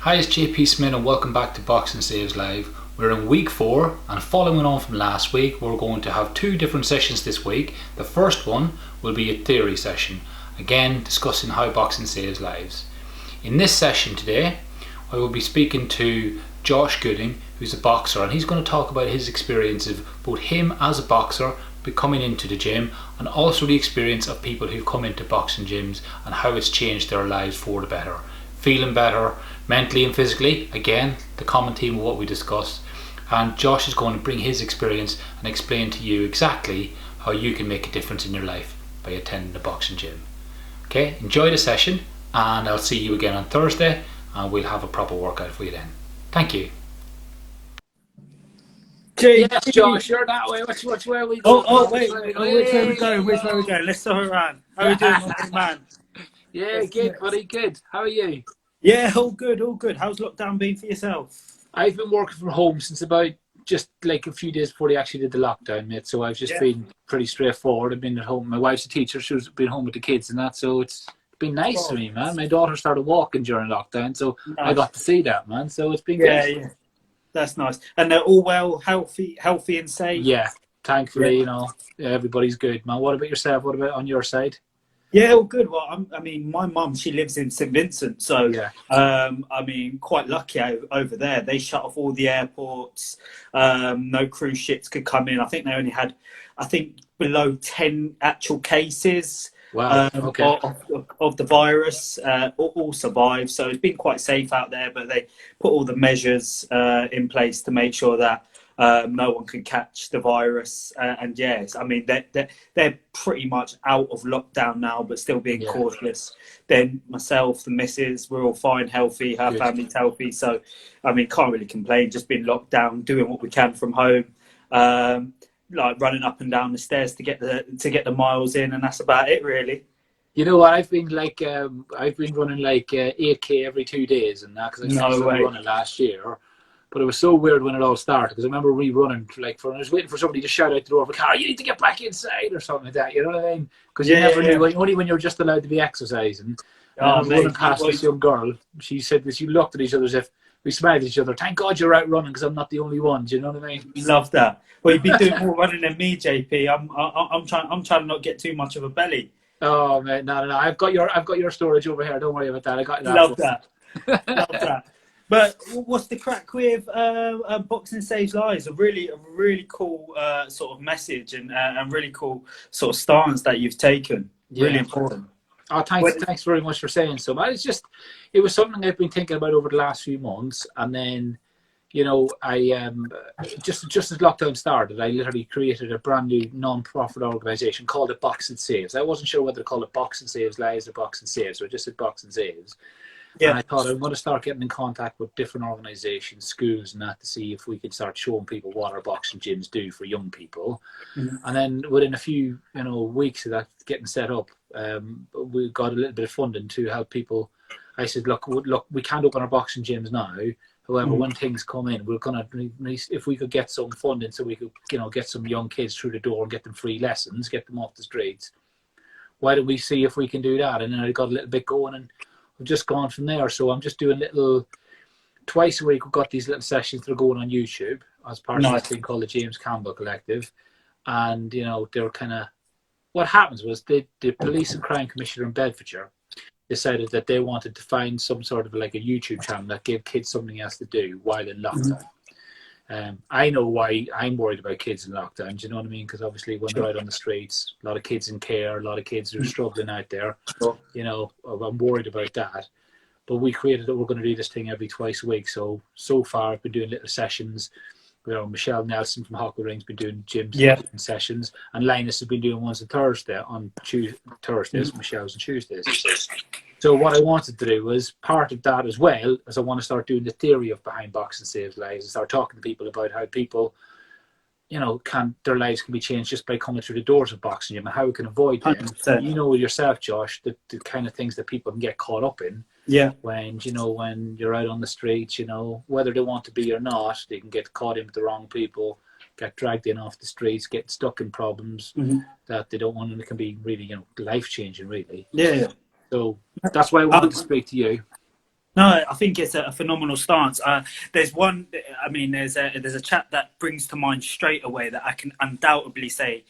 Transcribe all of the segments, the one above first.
Hi, it's JP Smith and welcome back to Boxing Saves Live. We're in week 4 and following on from last week, we're going to have 2 different sessions this week. The first one will be a theory session, again discussing how boxing saves lives. In this session today, I will be speaking to Josh Gooding, who's a boxer, and he's going to talk about his experience of both him as a boxer coming into the gym and also the experience of people who've come into boxing gyms and how it's changed their lives for the better. Feeling better mentally and physically, again the common theme of what we discussed, and Josh is going to bring his experience and explain to you exactly how you can make a difference in your life by attending the boxing gym. Okay, enjoy the session and I'll see you again on Thursday and we'll have a proper workout for you then. Thank you. Yes, Josh, you're that way. Which way are we going? Which way are we going? Let's turn around. How are you doing, my big man? Yeah, good, buddy, good. How are you? Yeah, all good. How's lockdown been for yourself? I've been working from home since about just like a few days before they actually did the lockdown, mate. So I've just been pretty straightforward. I've been at home. My wife's a teacher. She's been home with the kids and that. So it's been nice to me, man. My daughter started walking during lockdown, so I got to see that, man. So it's been good. Yeah. That's nice. And they're all well, healthy and safe? Yeah, thankfully, you know, everybody's good, man. What about yourself? What about on your side? Yeah, all good. Well, I mean, my mum, she lives in St Vincent, so I mean, quite lucky over there. They shut off all the airports. No cruise ships could come in. I think they only had, below 10 actual cases. Wow. Of the virus, all survived. So it's been quite safe out there, but they put all the measures in place to make sure that no one can catch the virus. And yes, I mean, they're pretty much out of lockdown now, but still being cautious. Then myself, the missus, we're all fine, healthy, her family's healthy. So, I mean, can't really complain, just been locked down, doing what we can from home. Like running up and down the stairs to get the miles in, and that's about it, really. You know what? I've been running like 8K every 2 days, and that because I started running last year. But it was so weird when it all started because I remember rerunning I was waiting for somebody to shout out the door of the car, "You need to get back inside" or something like that. You know what I mean? Because you never knew, only when you're just allowed to be exercising. I was running past this young girl. She said this. You looked at each other as if we smiled at each other. Thank God you're out running because I'm not the only one. Do you know what I mean? Love that. Well, you'd be doing more running than me, JP. I'm trying to not get too much of a belly. Oh man, no. I've got your storage over here. Don't worry about that. I got that. Love that. But what's the crack with Boxing Saves Lives? A really cool sort of message and really cool sort of stance that you've taken. Really important. Oh, thanks very much for saying so. But it was something I've been thinking about over the last few months, and then, you know, I just as lockdown started, I literally created a brand new non-profit organisation called it Boxing Saves. I wasn't sure whether to call it Boxing Saves Lives or Boxing Saves, so I just said Boxing Saves. Yeah. And I thought I'm going to start getting in contact with different organisations, schools and that, to see if we could start showing people what our boxing gyms do for young people. Mm-hmm. And then within a few weeks of that getting set up, we got a little bit of funding to help people. I said, look, we can't open our boxing gyms now. However, when things come in, we're going to, if we could get some funding so we could, get some young kids through the door and get them free lessons, get them off the streets. Why don't we see if we can do that? And then I got a little bit going and I've just gone from there. So I'm just doing twice a week. We've got these little sessions that are going on YouTube as part of this thing called the James Campbell Collective. And, they're kind of, what happens was the Police and Crime Commissioner in Bedfordshire decided that they wanted to find some sort of like a YouTube channel that gave kids something else to do while in lockdown. I know why I'm worried about kids in lockdown. Do you know what I mean? Because obviously when they're out on the streets, a lot of kids in care, a lot of kids who are struggling out there, I'm worried about that. But we created that we're going to do this thing every twice a week. So far I've been doing little sessions. Michelle Nelson from Hockey Ring's been doing gyms sessions, and Linus has been doing ones on Thursday, Thursdays, Michelle's on Tuesdays. So what I wanted to do was part of that as well, as I want to start doing the theory of behind Boxing Saves Lives and start talking to people about how people, their lives can be changed just by coming through the doors of boxing gym and how we can avoid them. 100%. You know yourself, Josh, the kind of things that people can get caught up in. Yeah. When you're out on the streets, whether they want to be or not, they can get caught in with the wrong people, get dragged in off the streets, get stuck in problems that they don't want, and it can be really, life changing, really. Yeah. So that's why I wanted to speak to you. No, I think it's a phenomenal stance. There's one. I mean, there's a chap that brings to mind straight away that I can undoubtedly say.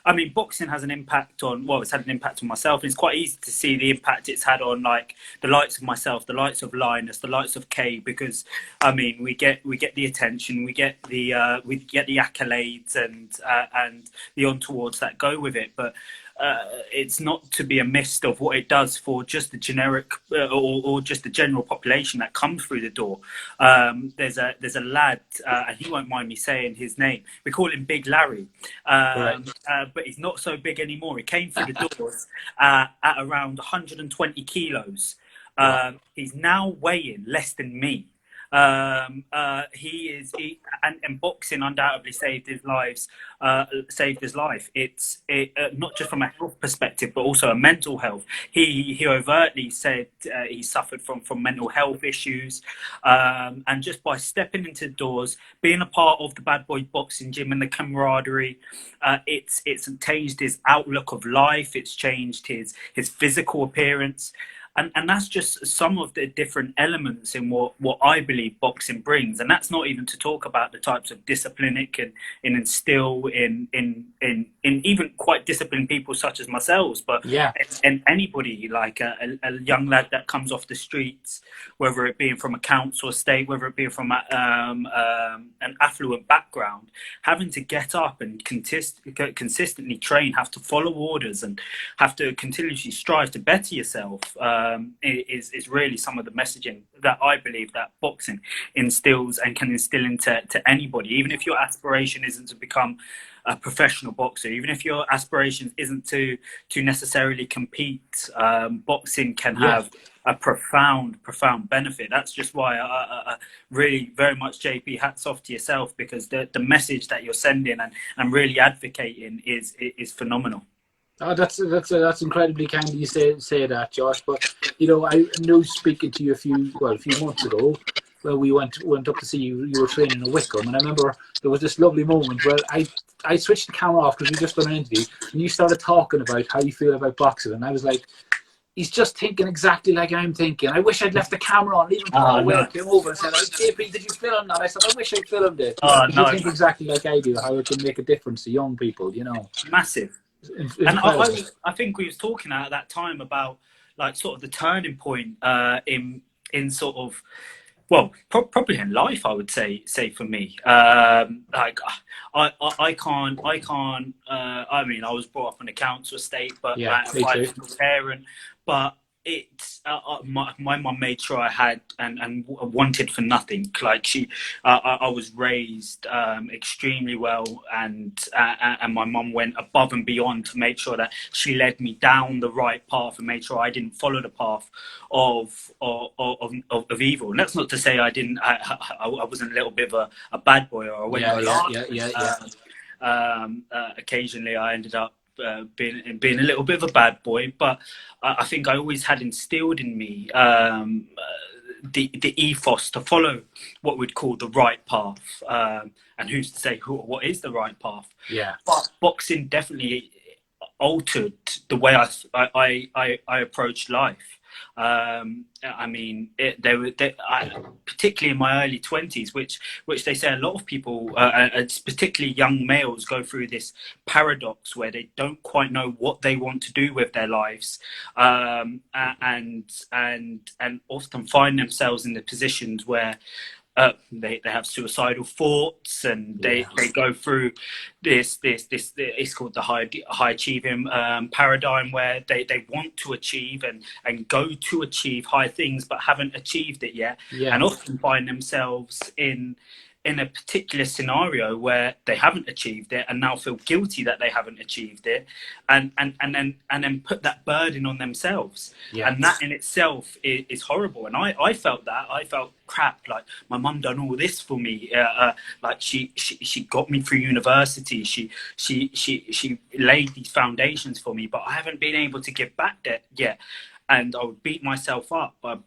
I mean, boxing has an impact on. Well, it's had an impact on myself. And it's quite easy to see the impact it's had on like the likes of myself, the likes of Linus, the likes of Kay. Because I mean, we get the attention, we get the accolades and the onwards that go with it. But it's not to be amiss of what it does for just the generic or just the general population that comes through the door. There's a lad, and he won't mind me saying his name. We call him Big Larry, but he's not so big anymore. He came through the doors at around 120 kilos. He's now weighing less than me. And boxing undoubtedly saved his life. It's not just from a health perspective, but also a mental health. He overtly said he suffered from mental health issues, and just by stepping into the doors, being a part of the Bad Boy Boxing Gym and the camaraderie, it's changed his outlook of life. It's changed his physical appearance. And that's just some of the different elements in what I believe boxing brings. And that's not even to talk about the types of discipline it can instill in even quite disciplined people such as myself. But and anybody, like a young lad that comes off the streets, whether it be from a council estate, whether it be from an affluent background, having to get up and consistently train, have to follow orders and have to continuously strive to better yourself, is really some of the messaging that I believe that boxing instills and can instill into anybody. Even if your aspiration isn't to become a professional boxer, even if your aspiration isn't to necessarily compete, boxing can have a profound benefit. That's just why I really very much, JP, hats off to yourself, because the message that you're sending and really advocating is phenomenal. Oh, that's incredibly kind of you say that, Josh. But you know, I know speaking to you a few months ago, where we went up to see you. You were training in Wickham, and I remember there was this lovely moment where I switched the camera off because we just done an interview, and you started talking about how you feel about boxing, and I was like, he's just thinking exactly like I'm thinking. I wish I'd left the camera on. Even Paul came over and said, JP, did you film that? I said, I wish I filmed it. You think exactly like I do, how it can make a difference to young people, you know. Massive. And I think we was talking at that time about like sort of the turning point in sort of, well, probably in life, I would say for me. Like I can't. I mean, I was brought up in a council estate, but by a single parent. But it's my mum made sure I had and wanted for nothing. Like I was raised extremely well, and my mum went above and beyond to make sure that she led me down the right path and made sure I didn't follow the path of evil. And that's not to say I didn't. I wasn't a little bit of a bad boy, or I went occasionally I ended up being a little bit of a bad boy, but I think I always had instilled in me the ethos to follow what we'd call the right path, and who's to say what is the right path. But boxing definitely altered the way I approached life. I mean, particularly in my early 20s, which they say a lot of people, particularly young males, go through this paradox where they don't quite know what they want to do with their lives, and often find themselves in the positions where they have suicidal thoughts, and they go through this it's called the high achieving paradigm, where they want to achieve and go to achieve high things but haven't achieved it yet, and often find themselves in a particular scenario where they haven't achieved it and now feel guilty that they haven't achieved it, and then put that burden on themselves. And that in itself is horrible. And I felt that. I felt crap, like my mum done all this for me, like she got me through university, she laid these foundations for me, but I haven't been able to give back that yet. And I would beat myself up. On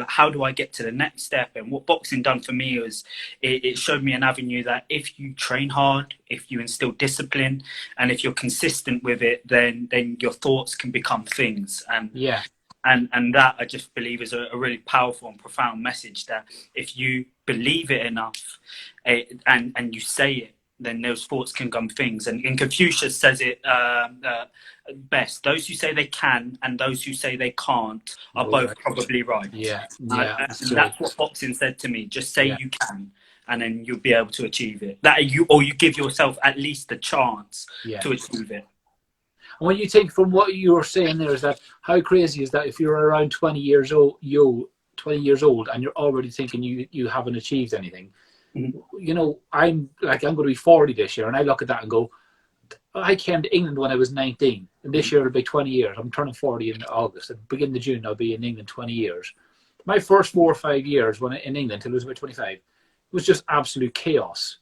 how do I get to the next step? And what boxing done for me was it showed me an avenue that if you train hard, if you instill discipline, and if you're consistent with it, then your thoughts can become things. And And that I just believe is a really powerful and profound message, that if you believe it enough, and you say it, then those thoughts can become things. And Confucius says it best: those who say they can and those who say they can't are both probably right. Yeah, And that's what boxing said to me: just say you can, and then you'll be able to achieve it. You give yourself at least a chance to achieve it. And when you think from what you were saying there, is that how crazy is that if you're around 20 years old, 20 years old, and you're already thinking you haven't achieved anything. You know, I'm going to be 40 this year, and I look at that and go, I came to England when I was 19, and this year it'll be 20 years. I'm turning 40 in August, and beginning of June I'll be in England 20 years. My first 4 or 5 years in England till I was about 25 was just absolute chaos.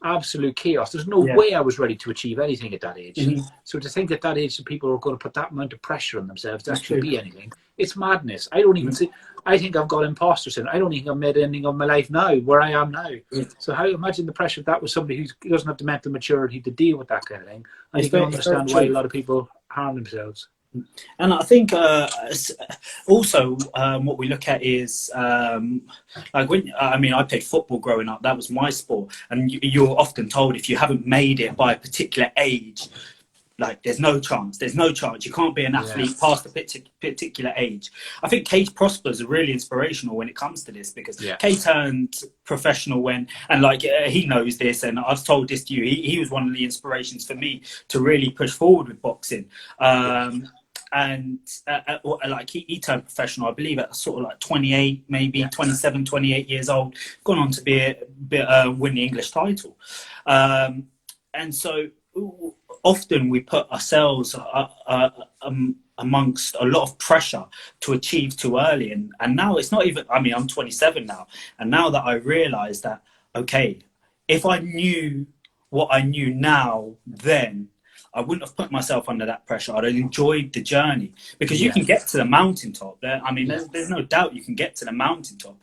Absolute chaos. There's no way I was ready to achieve anything at that age. So to think at that age that people are going to put that amount of pressure on themselves to actually be anything, it's madness. I don't even see. I think I've got imposter syndrome. I don't think I've made anything of my life now where I am now. So how imagine the pressure if that was somebody who doesn't have the mental maturity to deal with that kind of thing. And you can understand why a lot of people harm themselves. And I think also what we look at is like when I played football growing up. That was my sport, and you're often told if you haven't made it by a particular age, like there's no chance. There's no chance. You can't be an athlete past a particular age. I think Kate Prosper's are really inspirational when it comes to this, because Kate turned professional he knows this, and I've told this to you. He was one of the inspirations for me to really push forward with boxing. And he turned professional, I believe, at sort of like 28, maybe 27, 28 years old, gone on to win the English title. And so often we put ourselves amongst a lot of pressure to achieve too early. And now it's not even, I'm 27 now. And now that I realise that, okay, if I knew what I knew now then, I wouldn't have put myself under that pressure. I'd have enjoyed the journey, because you can get to the mountaintop. There's no doubt you can get to the mountaintop,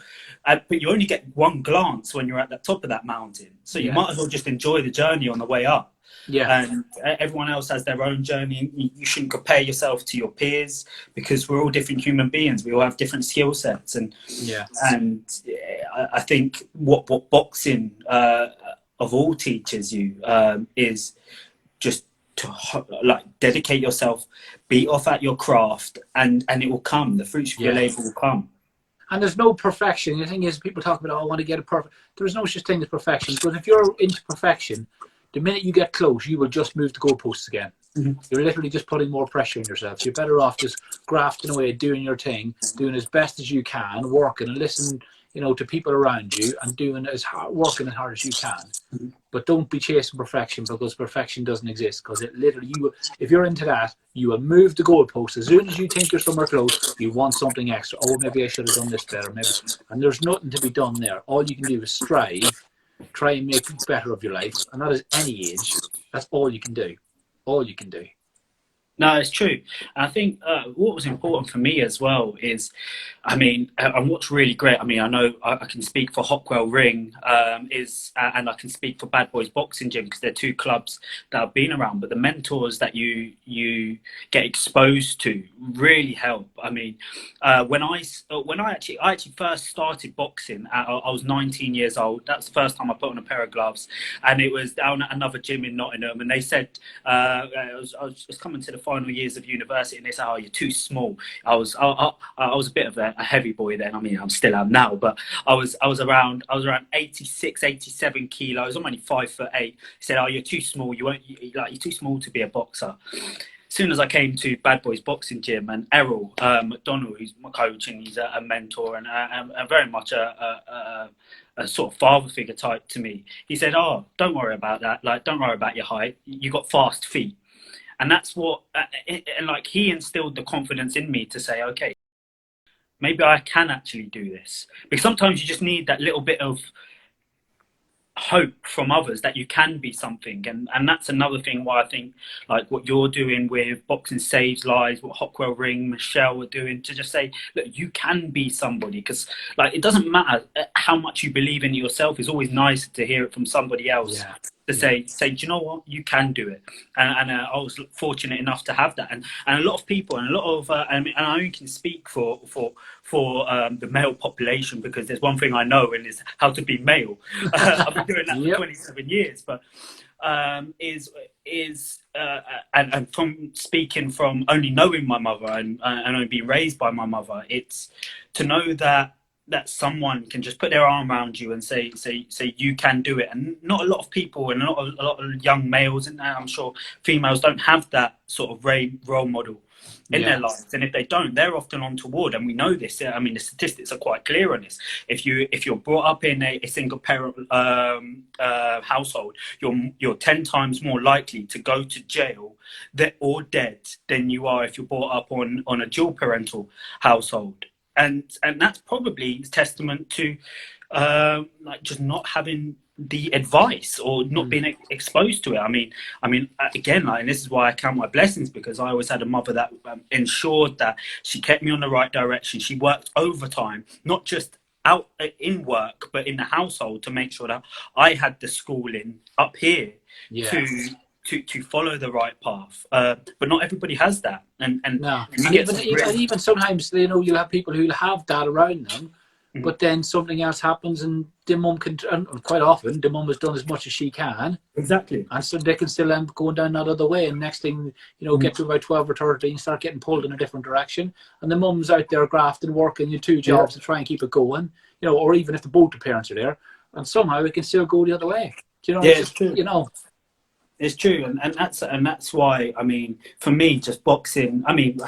but you only get one glance when you're at the top of that mountain. So you might as well just enjoy the journey on the way up. And everyone else has their own journey. You shouldn't compare yourself to your peers, because we're all different human beings. We all have different skill sets. And I think what boxing of all teaches you is just to dedicate yourself, be off at your craft, and it will come. The fruits of your labour will come. And there's no perfection. The thing is, people talk about, I want to get it perfect. There's no such thing as perfection, because if you're into perfection, the minute you get close, you will just move the goalposts again. You're literally just putting more pressure on yourself. So you're better off just grafting away, doing your thing, doing as best as you can, working and listening, to people around you, and working as hard as you can. But don't be chasing perfection, because perfection doesn't exist. Because it literally, if you're into that, you will move the goalpost. As soon as you think you're somewhere close, you want something extra. Oh, maybe I should have done this better. And there's nothing to be done there. All you can do is strive, try and make better of your life, and that is any age. That's all you can do. All you can do. No, it's true. And I think what was important for me as well is, and what's really great, I know I can speak for Hockwell Ring, and I can speak for Bad Boys Boxing Gym, because they're two clubs that I've been around, but the mentors that you get exposed to really help. When I actually first started boxing, I was 19 years old. That's the first time I put on a pair of gloves, and it was down at another gym in Nottingham, and they said, I was coming to the final years of university, and they said, "Oh, you're too small." I was a bit of a heavy boy then. I'm still am now, but I was around 86, 87 kilos. I'm only 5'8". He said, "Oh, you're too small. You're too small to be a boxer." As soon as I came to Bad Boys Boxing Gym, and Errol McDonald, who's my coach, and he's a mentor and very much a sort of father figure type to me, he said, "Oh, don't worry about that. Don't worry about your height. You got fast feet." And that's what, he instilled the confidence in me to say, okay, maybe I can actually do this. Because sometimes you just need that little bit of hope from others that you can be something. And that's another thing why I think what you're doing with Boxing Saves Lives, what Hockwell Ring, Michelle are doing, to just say, look, you can be somebody. Because it doesn't matter how much you believe in yourself. It's always nice to hear it from somebody else. to say, do you know what, you can do it. And I was fortunate enough to have that. And a lot of people, and a lot of, and I only can speak for the male population, because there's one thing I know, and it's how to be male. I've been doing that for 27 years, but and from speaking from only knowing my mother and only being raised by my mother, it's to know that someone can just put their arm around you and say you can do it. And not a lot of people, and a lot of young males, and I'm sure females, don't have that sort of role model in their lives. And if they don't, they're often untoward. And we know this. I mean, the statistics are quite clear on this. If you're brought up in a single parent household, you're 10 times more likely to go to jail or dead than you are if you're brought up on a dual parental household. And that's probably testament to like just not having the advice, or not being exposed to it. I mean, again, and this is why I count my blessings, because I always had a mother that ensured that she kept me on the right direction. She worked overtime, not just out in work, but in the household, to make sure that I had the schooling up here to follow the right path. But not everybody has that. And even sometimes, you'll have people who have that around them, but then something else happens, and the mum can, and quite often the mum has done as much as she can. Exactly. And so they can still end up going down that other way. And next thing, get to about 12 or 13, start getting pulled in a different direction. And the mum's out there grafting, working in 2 jobs to try and keep it going, or even if both the parents are there, and somehow it can still go the other way. It's true. It's true, and that's why, I mean, for me, just boxing, I mean,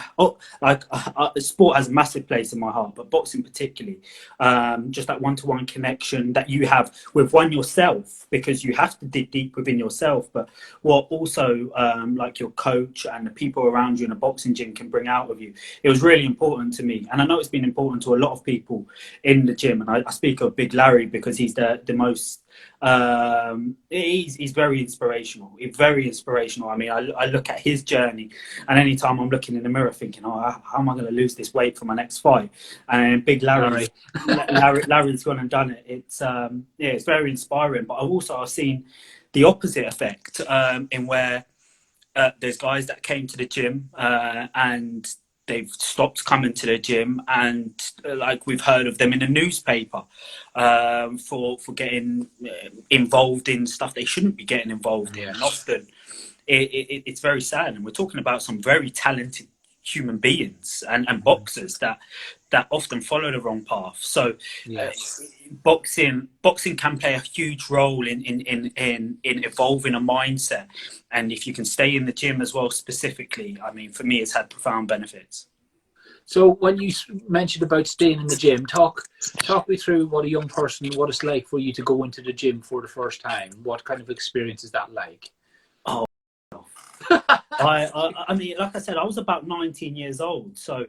sport has a massive place in my heart, but boxing particularly, just that one-to-one connection that you have with yourself, because you have to dig deep within yourself, but what also like your coach and the people around you in a boxing gym can bring out of you. It was really important to me, and I know it's been important to a lot of people in the gym, and I speak of Big Larry because he's the most he's very inspirational. I mean, I look at his journey, and anytime I'm looking in the mirror thinking, how am I going to lose this weight for my next fight? And Big Larry's gone and done it. It's very inspiring. But I've seen the opposite effect in where there's guys that came to the gym and they've stopped coming to the gym, and like we've heard of them in the newspaper for getting involved in stuff they shouldn't be getting involved in. And often it's very sad, and we're talking about some very talented human beings and boxers that often follow the wrong path. So boxing can play a huge role in evolving a mindset, and if you can stay in the gym as well, specifically, I mean, for me, it's had profound benefits. So when you mentioned about staying in the gym, talk me through what it's like for you to go into the gym for the first time. What kind of experience is that like? Oh, I mean, like I said, I was about 19 years old, so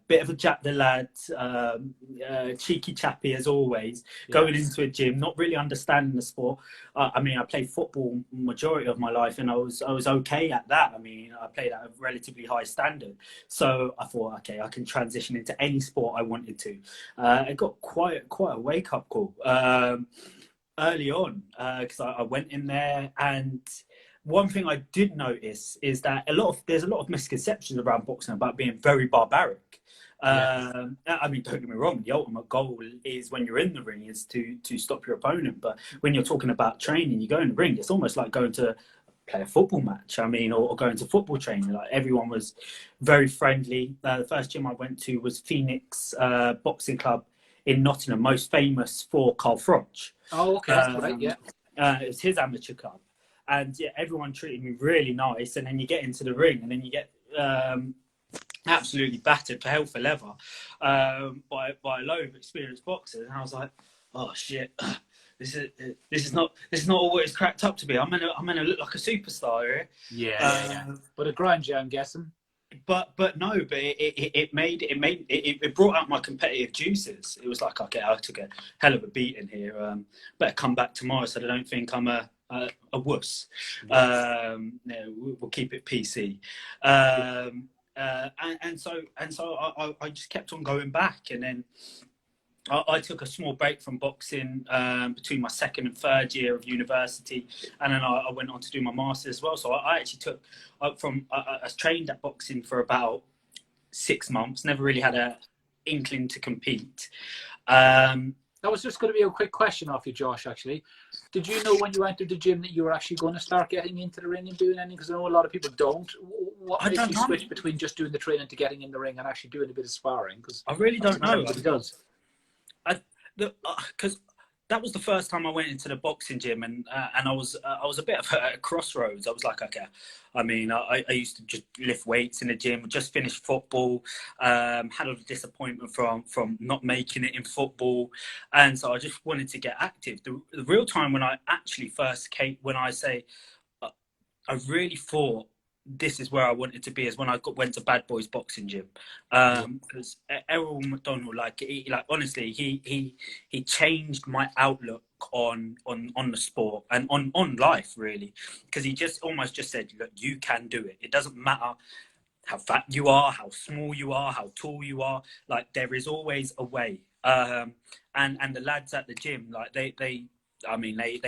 bit of a Jack the Lad, cheeky chappy as always, going into a gym, not really understanding the sport. I mean, I played football majority of my life, and I was okay at that. I mean, I played at a relatively high standard, so I thought, okay, I can transition into any sport I wanted to. I got quite a wake up call early on, because I went in there, and one thing I did notice is that there's a lot of misconceptions around boxing about being very barbaric. I mean, don't get me wrong, the ultimate goal is when you're in the ring is to stop your opponent. But when you're talking about training, you go in the ring, it's almost like going to play a football match. I mean, or going to football training. Like, everyone was very friendly. The first gym I went to was Phoenix Boxing Club in Nottingham, most famous for Carl Froch. Oh, okay, that's right, yeah. It was his amateur club. And everyone treated me really nice. And then you get into the ring, and then you get absolutely battered for hell for leather by a load of experienced boxers. And I was like, oh shit, this is not all it's cracked up to be. I'm gonna look like a superstar here. Yeah. But a grind, I'm guessing. But it brought out my competitive juices. It was like, okay, I took a hell of a beating here. Better come back tomorrow so they don't think I'm a wuss. We'll keep it PC. And so I just kept on going back, and then I took a small break from boxing between my second and third year of university, and then I went on to do my master's as well. So I actually took I trained at boxing for about 6 months. Never really had a inkling to compete. That was just going to be a quick question off you, Josh, actually. Did you know when you entered the gym that you were actually going to start getting into the ring and doing anything? Because I know a lot of people don't. What made you switch between just doing the training to getting in the ring and actually doing a bit of sparring? Because I really don't know. Everybody does. Because that was the first time I went into the boxing gym, and I was a bit of a crossroads. I was like, okay, I mean, I used to just lift weights in the gym, just finished football, had a disappointment from not making it in football, and so I just wanted to get active. The real time when I actually first came, when I say I really thought this is where I wanted to be, is when I went to Bad Boys Boxing Gym, because Errol McDonald, honestly, he changed my outlook on the sport and on life, really, because he just almost just said, look, you can do it. It doesn't matter how fat you are, how small you are, how tall you are. Like, there is always a way. And the lads at the gym, like they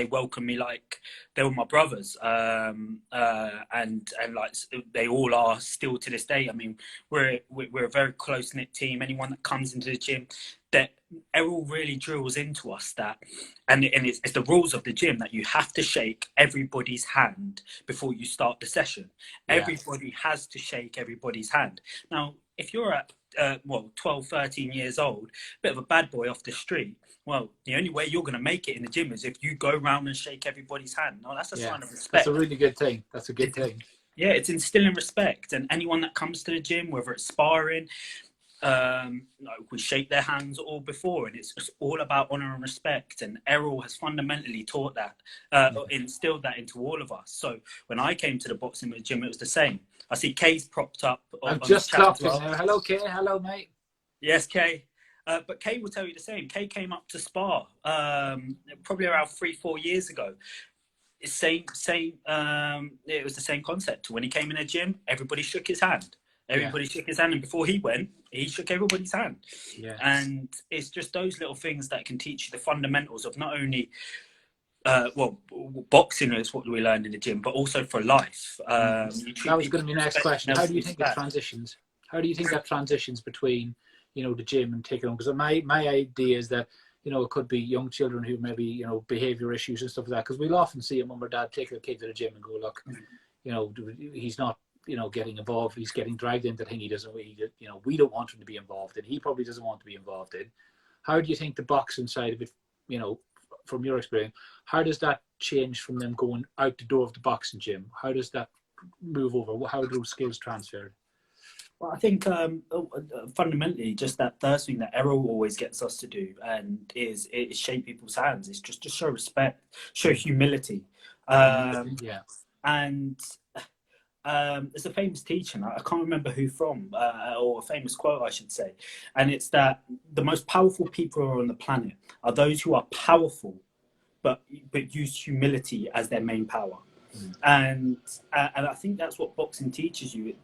welcome me like they were my brothers, and like they all are still to this day. I mean, we're a very close knit team. Anyone that comes into the gym, that Errol really drills into us that, and it's the rules of the gym that you have to shake everybody's hand before you start the session. Yeah. Everybody has to shake everybody's hand. Now, if you're at 12, 13 years old, bit of a bad boy off the street, well, the only way you're going to make it in the gym is if you go around and shake everybody's hand. No, that's a sign of respect. That's a really good thing. That's a good thing. Yeah, it's instilling respect. And anyone that comes to the gym, whether it's sparring, we shake their hands all before, and it's all about honor and respect. And Errol has fundamentally taught that, instilled that into all of us. So when I came to the boxing gym, it was the same. I see Kay's propped up. I've just clocked in there. Hello, Kay. Hello, mate. Yes, Kay. But Kay will tell you the same. Kay came up to spar probably around 3-4 years ago. It was the same concept. When he came in the gym, everybody shook his hand. Everybody shook his hand, and before he went, he shook everybody's hand. Yeah. And it's just those little things that can teach you the fundamentals of not only boxing is what we learn in the gym, but also for life. That was going to be the next question. How do you think it transitions? How do you think that transitions between, the gym and taking on? Because my idea is that, it could be young children who maybe, behavior issues and stuff like that. Because we'll often see a mum or dad take their kid to the gym and go, look, he's not, getting involved. He's getting dragged into the thing he doesn't, we don't want him to be involved in. He probably doesn't want to be involved in. How do you think the boxing side of it, from your experience, how does that change from them going out the door of the boxing gym? How does that move over? How do those skills transferred? Well, I think fundamentally, just that first thing that Errol always gets us to do, and is shake people's hands. It's just to show respect, show humility. And there's a famous teacher, I can't remember who from, or a famous quote, I should say, and it's that the most powerful people on the planet are those who are powerful, but use humility as their main power. And I think that's what boxing teaches you.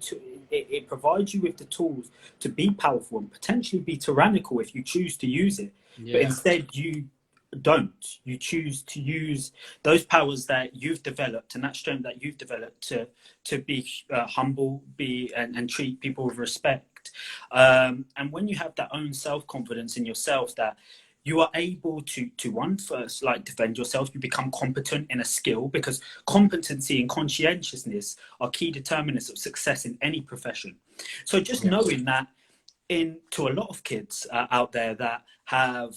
It provides you with the tools to be powerful and potentially be tyrannical if you choose to use it. Yeah. But instead, you don't. You choose to use those powers that you've developed and that strength that you've developed to be humble, and treat people with respect. And when you have that own self-confidence in yourself, that you are able to one, first, like, defend yourself. You become competent in a skill, because competency and conscientiousness are key determinants of success in any profession. So just knowing that, to a lot of kids out there that have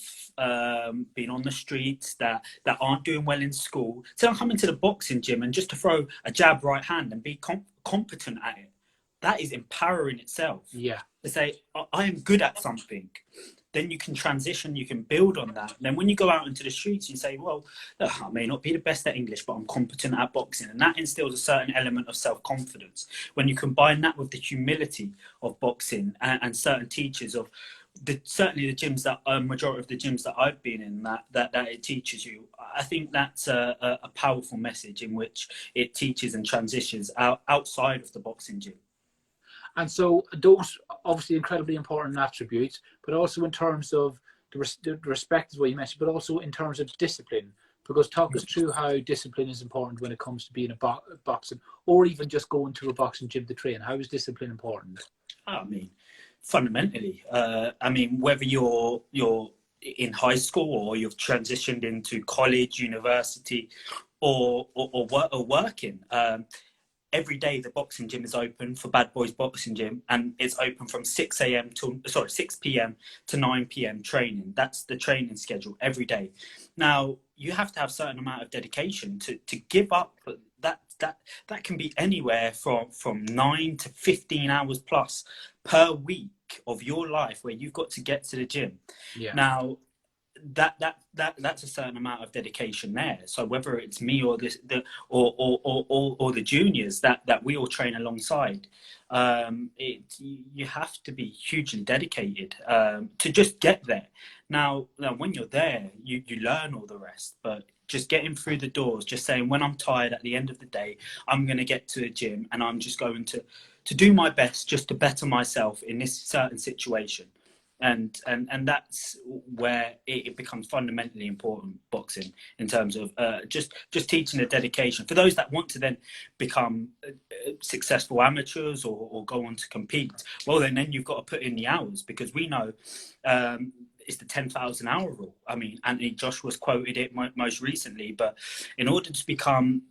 been on the streets, that aren't doing well in school, so I'm coming to the boxing gym and just to throw a jab right hand and be competent at it, that is empowering itself. Yeah. To say, I am good at something. Then you can transition, you can build on that. And then when you go out into the streets, you say, well, look, I may not be the best at English, but I'm competent at boxing. And that instills a certain element of self-confidence. When you combine that with the humility of boxing and certain teachers of, certainly the gyms that, majority of the gyms that I've been in, that it teaches you, I think that's a powerful message in which it teaches and transitions outside of the boxing gym. And so those obviously incredibly important attributes, but also in terms of the respect is what you mentioned, but also in terms of discipline. Because talk us through how discipline is important when it comes to being a boxing, or even just going to a boxing gym to train. How is discipline important? I mean, fundamentally, I mean, whether you're in high school or you've transitioned into college, university, or working. Every day the boxing gym is open for Bad Boys Boxing Gym, and it's open from 6 p.m. to 9 p.m. training. That's the training schedule every day. Now, you have to have a certain amount of dedication to give up. That can be anywhere from 9 to 15 hours plus per week of your life where you've got to get to the gym. Yeah. Now, that's a certain amount of dedication there. So whether it's me or the juniors that we all train alongside, you have to be hugely dedicated to just get there. Now when you're there, you learn all the rest, but just getting through the doors, just saying, when I'm tired at the end of the day, I'm going to get to the gym and I'm just going to do my best just to better myself in this certain situation. And that's where it becomes fundamentally important, boxing, in terms of just teaching the dedication for those that want to then become successful amateurs or go on to compete. Well, then you've got to put in the hours, because we know it's the 10,000 hour rule. I mean, Anthony Joshua's quoted it most recently, but in order to become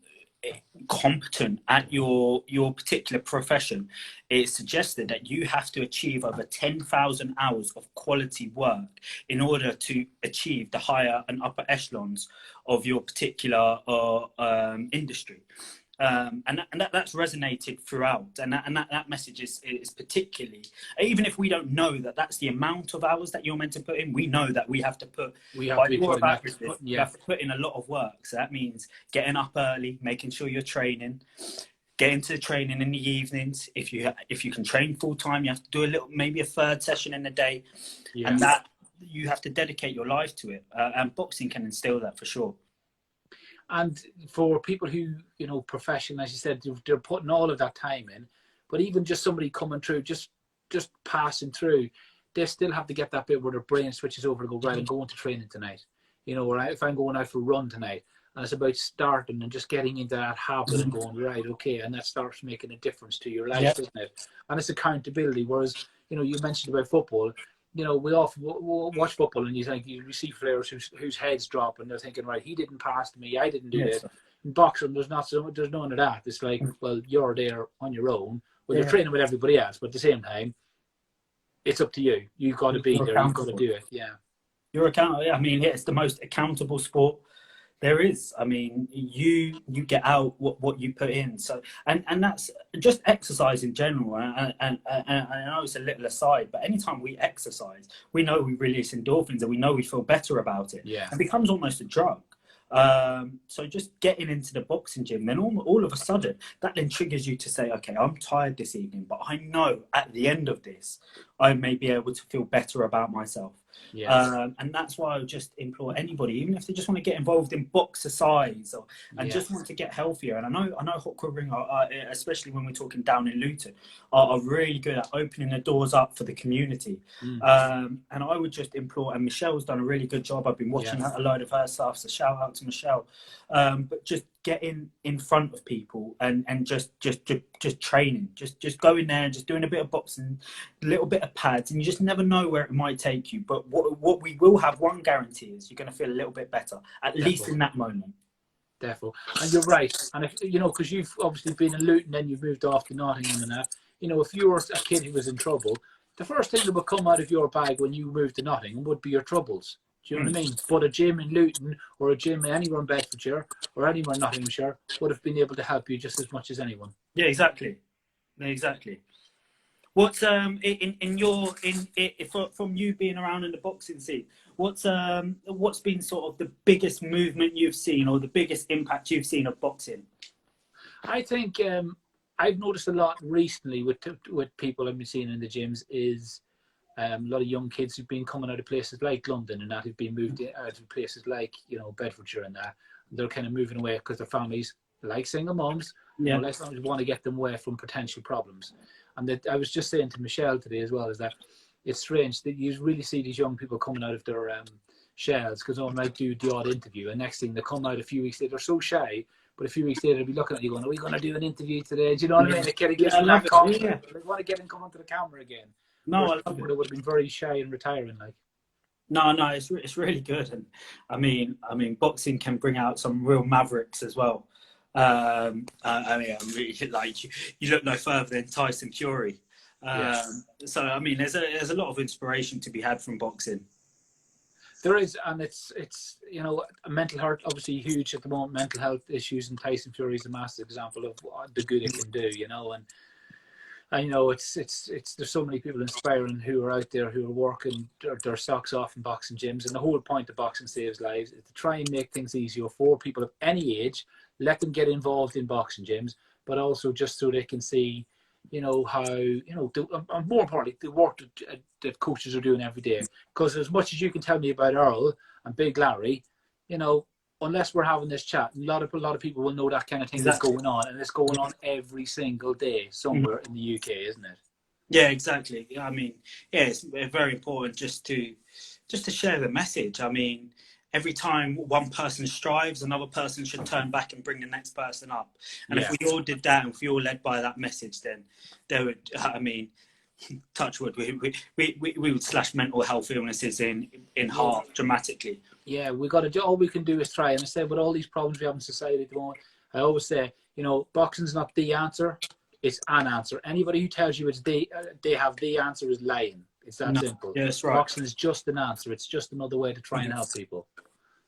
competent at your particular profession, it's suggested that you have to achieve over 10,000 hours of quality work in order to achieve the higher and upper echelons of your particular industry. And that's resonated throughout, and that message is particularly, even if we don't know that that's the amount of hours that you're meant to put in, we know that we have to put in a lot of work. So that means getting up early, making sure you're training, getting to training in the evenings. If you can train full time, you have to do maybe a third session in the day, and that you have to dedicate your life to it. And boxing can instill that for sure. And for people who, profession, as you said, they're putting all of that time in, but even just somebody coming through, just passing through, they still have to get that bit where their brain switches over to go, right, I'm going to training tonight. Or if I'm going out for a run tonight, and it's about starting and just getting into that habit and going, right, okay, and that starts making a difference to your life, doesn't it? And it's accountability. Whereas, you mentioned about football. We often watch football, and you see players whose heads drop, and they're thinking, right, he didn't pass to me, I didn't do this. In boxing, there's none of that. It's like, well, you're there on your own. Well, you're training with everybody else, but at the same time, it's up to you. You've got to be there. You've got to do it. Yeah. You're accountable. I mean, it's the most accountable sport there is. I mean, you get out what you put in. So, and that's just exercise in general. And I know it's a little aside, but anytime we exercise, we know we release endorphins, and we know we feel better about it. Yeah. It becomes almost a drug. So just getting into the boxing gym, then all of a sudden that then triggers you to say, okay, I'm tired this evening, but I know at the end of this, I may be able to feel better about myself. Yes. And that's why I would just implore anybody, even if they just want to get involved in boxercise and just want to get healthier. And I know Hot Ring, especially when we're talking down in Luton, are really good at opening the doors up for the community. And I would just implore, and Michelle's done a really good job. I've been watching a load of her stuff, so shout out to Michelle. But just getting in front of people and just training, just going there and just doing a bit of boxing, a little bit of pads, and you just never know where it might take you. But what we will have one guarantee is you're going to feel a little bit better, at least in that moment. Definitely. And you're right. And if, because you've obviously been in Luton, then you've moved off to Nottingham and that, if you were a kid who was in trouble, the first thing that would come out of your bag when you moved to Nottingham would be your troubles. Do you know what I mean? But a gym in Luton or a gym anywhere in Bedfordshire or anywhere in Nottinghamshire would have been able to help you just as much as anyone. Yeah, exactly. What's from you being around in the boxing scene, what's been sort of the biggest movement you've seen or the biggest impact you've seen of boxing? I think I've noticed a lot recently with people I've been seeing in the gyms is a lot of young kids who've been coming out of places like London and that who've been moved out of places like Bedfordshire and that. They're kind of moving away because their families, like single moms, like families want to get them away from potential problems. And that I was just saying to Michelle today as well, is that it's strange that you really see these young people coming out of their shells, because I might do the odd interview, and next thing they come out a few weeks later, they're so shy, but a few weeks later they'll be looking at you going, "Are we going to do an interview today?" Do you know what I mean? It kind of gives them that confidence. They want to get in, come onto the camera again. No, I love it. It would have been very shy and retiring, like. No, it's really good, and I mean, boxing can bring out some real mavericks as well. I mean, I'm really, like you look no further than Tyson Fury. So I mean, there's a lot of inspiration to be had from boxing. There is, and it's mental health obviously huge at the moment. Mental health issues, and Tyson Fury is a massive example of the good it can do. And there's so many people inspiring who are out there who are working their socks off in boxing gyms, and the whole point of Boxing Saves Lives is to try and make things easier for people of any age. Let them get involved in boxing gyms, but also just so they can see, how, and more importantly, the work that coaches are doing every day. Because as much as you can tell me about Earl and Big Larry, unless we're having this chat, a lot of people will know that kind of thing is going on, and it's going on every single day somewhere in the UK, isn't it? Yeah, exactly. I mean, it's very important just to share the message. I mean, every time one person strives, another person should turn back and bring the next person up. And if we all did that, and if we all led by that message, then there would, I mean, touch wood, we would slash mental health illnesses in half dramatically. Yeah, we got to do, all we can do is try. And I said, with all these problems we have in society at the moment, I always say, boxing's not the answer, it's an answer. Anybody who tells you it's they have the answer is lying. It's that simple. Yeah, that's right. Boxing is just an answer. It's just another way to try and help people.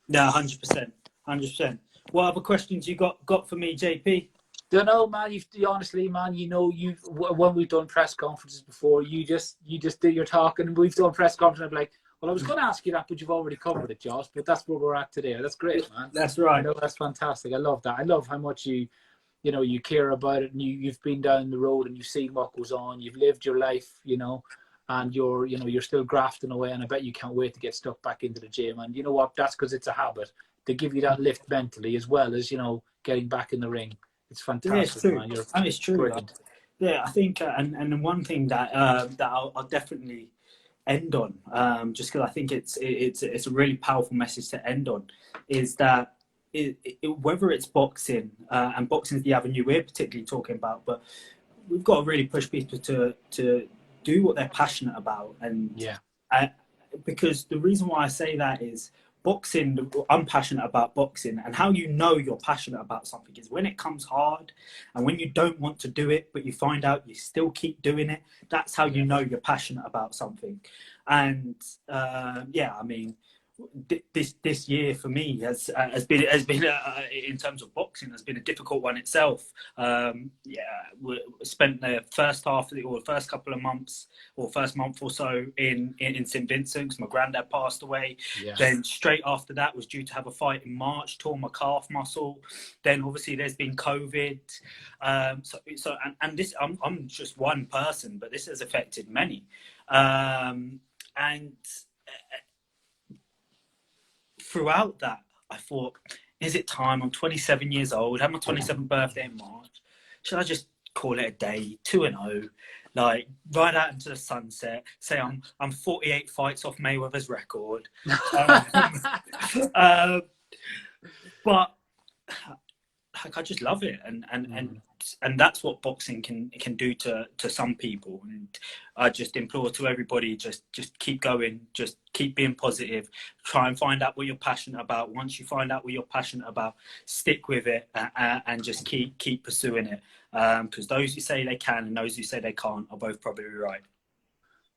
Yeah, 100%. What other questions you got for me, JP? Don't know, man. Honestly, man, when we've done press conferences before, you just do your talking, and we've done press conferences. I'm like, well, I was going to ask you that, but you've already covered it, Josh. But that's where we're at today. That's great, man. That's right. That's fantastic. I love that. I love how much you care about it, and you've been down the road and you've seen what goes on. You've lived your life, and you're still grafting away. And I bet you can't wait to get stuck back into the gym. And you know what? That's because it's a habit. They give you that lift mentally as well as getting back in the ring. It's fantastic. Yeah, it's true. Man. It's true. Brilliant. Yeah, I think, and one thing that I'll definitely end on, just because I think it's a really powerful message to end on, is that whether it's boxing, and boxing is the avenue we're particularly talking about, but we've got to really push people to do what they're passionate about, and because the reason why I say that is, boxing, I'm passionate about boxing, and how you're passionate about something is when it comes hard and when you don't want to do it, but you find out you still keep doing it. That's how you know you're passionate about something. And I mean, this year for me has been in terms of boxing, has been a difficult one itself. We spent the first half or the first couple of months, or first month or so in St Vincent, because my granddad passed away. Then straight after that was due to have a fight in March, tore my calf muscle. Then obviously there's been COVID. And this, I'm just one person, but this has affected many. Throughout that, I thought, is it time? I'm 27 years old, had my 27th birthday in March. Should I just call it a day, 2-0, like ride out into the sunset, say I'm 48 fights off Mayweather's record? But like, I just love it, and that's what boxing can do to some people. And I just implore to everybody, just keep going, just keep being positive, try and find out what you're passionate about. Once you find out what you're passionate about, stick with it, and just keep pursuing it, because those who say they can and those who say they can't are both probably right.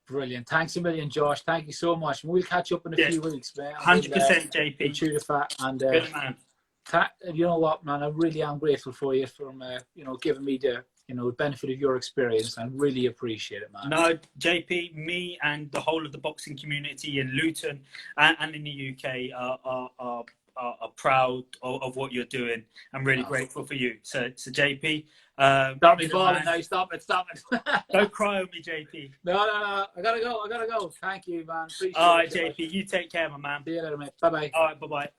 Brilliant. Thanks a million, Josh. Thank you so much. We'll catch up in a few weeks, man. 100%, JP. Chew the fat, and good man. You know what, man, I really am grateful for you for giving me the benefit of your experience. I really appreciate it, man. No, JP, me and the whole of the boxing community in Luton and in the UK are proud of what you're doing. I'm really grateful for you. So JP, stop me balling now. Stop it. Don't cry on me, JP. No. I gotta go. Thank you, man. Appreciate All right, JP, you take care, my man. See you later, mate. Bye-bye. All right, bye-bye.